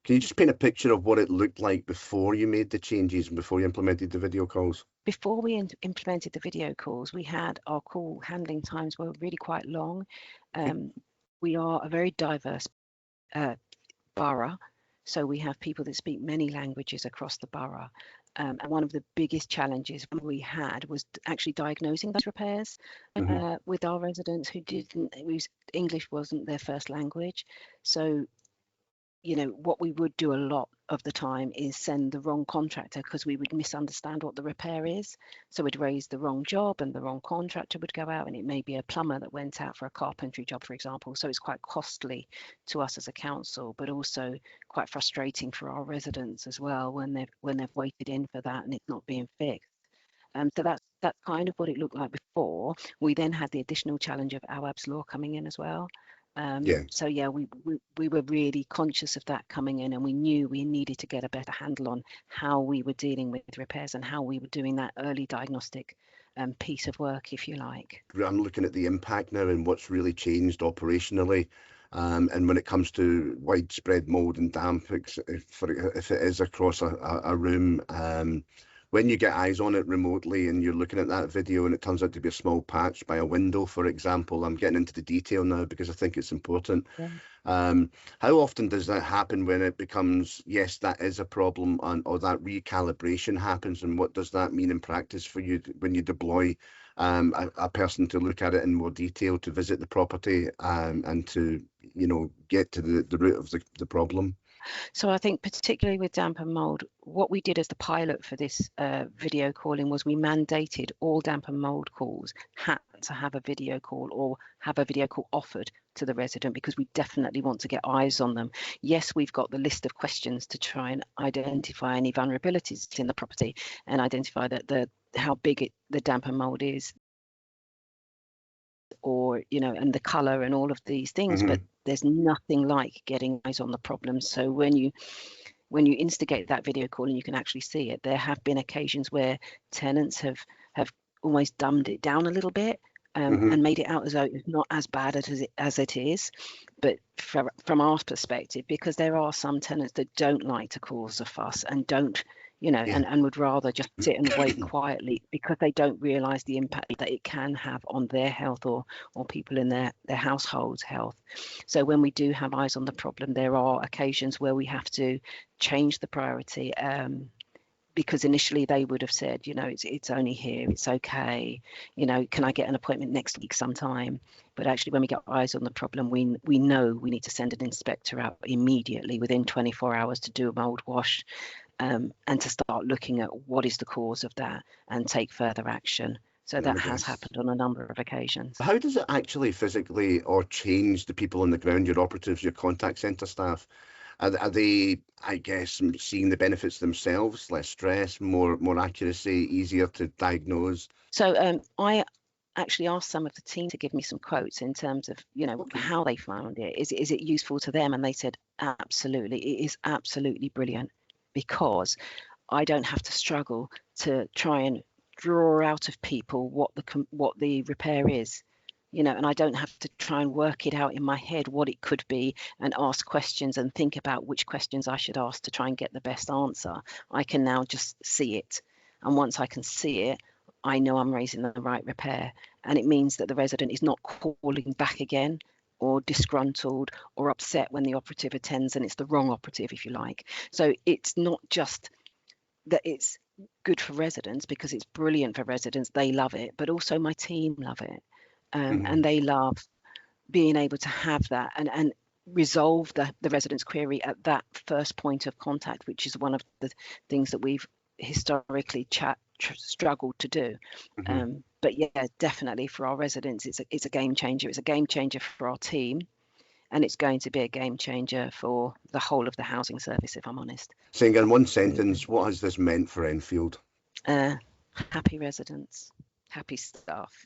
Can you just paint a picture of what it looked like before you made the changes and before you implemented the video calls? Before we implemented the video calls, we had our call handling times were really quite long. We are a very diverse borough, so we have people that speak many languages across the borough. And one of the biggest challenges we had was actually diagnosing those repairs with our residents whose English wasn't their first language. So, what we would do a lot of the time is send the wrong contractor because we would misunderstand what the repair is. So we'd raise the wrong job and the wrong contractor would go out, and it may be a plumber that went out for a carpentry job, for example. So it's quite costly to us as a council, but also quite frustrating for our residents as well when they've waited in for that and it's not being fixed. So that's kind of what it looked like before. We then had the additional challenge of AWAB's law coming in as well. So yeah, we were really conscious of that coming in, and we knew we needed to get a better handle on how we were dealing with repairs and how we were doing that early diagnostic piece of work, if you like. I'm looking at the impact now and what's really changed operationally. And when it comes to widespread mold and damp, if it is across a room, when you get eyes on it remotely and you're looking at that video and it turns out to be a small patch by a window, for example, I'm getting into the detail now because I think it's important. Yeah. How often does that happen when it becomes, yes, that is a problem, or that recalibration happens, and what does that mean in practice for you when you deploy a person to look at it in more detail, to visit the property and to, get to the root of the problem? So I think particularly with damp and mold, what we did as the pilot for this video calling was we mandated all damp and mold calls had to have a video call or have a video call offered to the resident, because we definitely want to get eyes on them. Yes, we've got the list of questions to try and identify any vulnerabilities in the property and identify that how big the damp and mold is, or and the color and all of these things, but there's nothing like getting eyes on the problem. So when you instigate that video call and you can actually see it, there have been occasions where tenants have almost dumbed it down a little bit and made it out as though it's not as bad as it is. But from our perspective, because there are some tenants that don't like to cause a fuss and don't and would rather just sit and wait quietly because they don't realise the impact that it can have on their health or people in their household's health. So when we do have eyes on the problem, there are occasions where we have to change the priority because initially they would have said, it's only here, it's okay, can I get an appointment next week sometime? But actually, when we get eyes on the problem, we know we need to send an inspector out immediately within 24 hours to do a mold wash. And to start looking at what is the cause of that and take further action. So that has happened on a number of occasions. How does it actually physically or change the people on the ground, your operatives, your contact centre staff? Are they, I guess, seeing the benefits themselves, less stress, more accuracy, easier to diagnose? So I actually asked some of the team to give me some quotes in terms of, how they found it. Is it useful to them? And they said, absolutely, it is absolutely brilliant, because I don't have to struggle to try and draw out of people what the repair is, and I don't have to try and work it out in my head what it could be and ask questions and think about which questions I should ask to try and get the best answer. I can now just see it. And once I can see it, I know I'm raising the right repair. And it means that the resident is not calling back again or disgruntled or upset when the operative attends and it's the wrong operative, if you like. So it's not just that it's good for residents because it's brilliant for residents, they love it, but also my team love it. And they love being able to have that and resolve the resident's query at that first point of contact, which is one of the things that we've historically struggled to do. But yeah, definitely for our residents, it's a game changer. It's a game changer for our team, and it's going to be a game changer for the whole of the housing service, if I'm honest. Saying in one sentence, what has this meant for Enfield? Happy residents, happy staff.